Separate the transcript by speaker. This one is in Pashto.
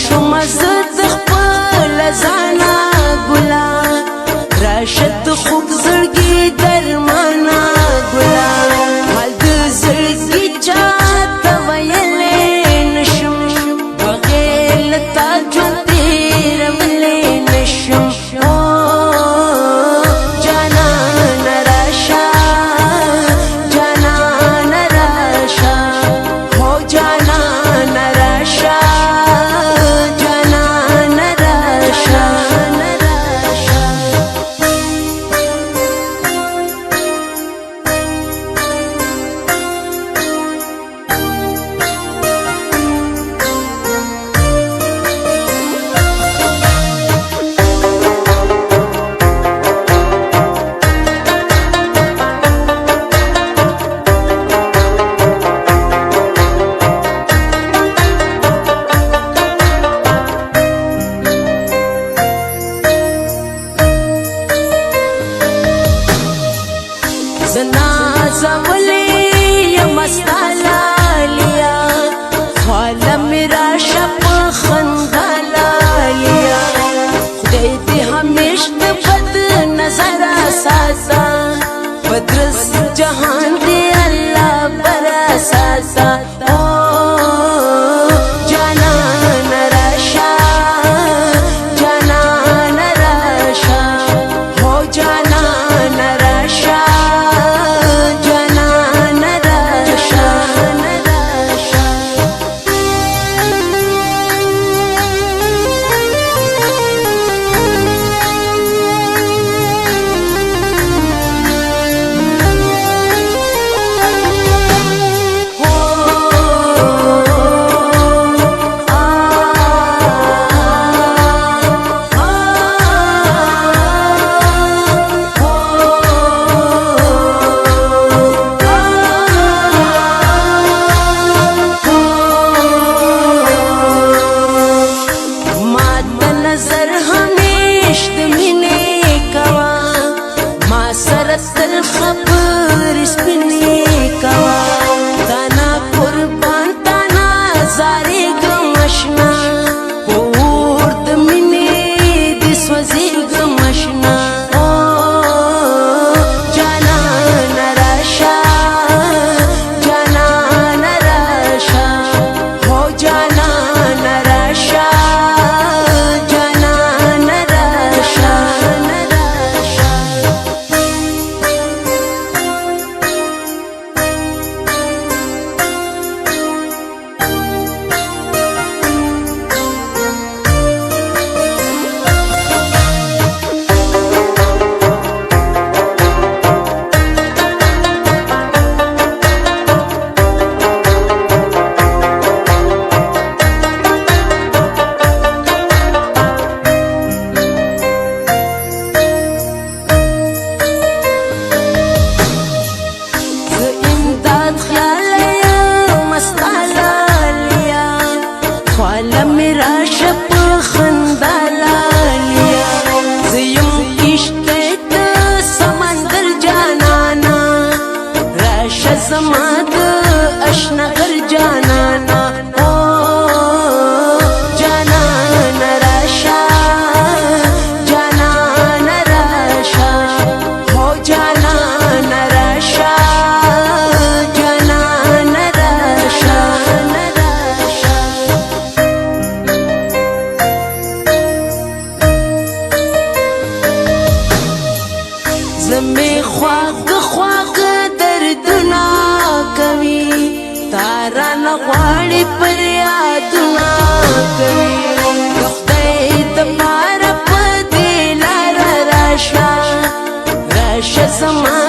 Speaker 1: شوم زد خپل ځانا ګلا راشد خوب زړګي درمانا ګلا حال د زړګي چاته ویلې نشم بغیر تا ژوند تېرولی نشم زولي يا مستعلاليا خوالا میرا شپ خندالاليا خدای دې همیش د بد نظر ساتا بدرس جهان دې الله برا ساتا خبر سپینې کوا دانا قربان دانا زارې ګمشنا اور د مینې د سوځې ګمشنا جانا نراشا جانا نراشا هو جانا نراشا جانا نراشا زماد اشنا غر جانانا جانا نراشا جانا نراشا هو جانا نراشا جانا نراشا زمي خواق خواق دردنا کوي تارا نغواړي پر یادونه کوي خدای د پاره په دې لار راشه راشه زما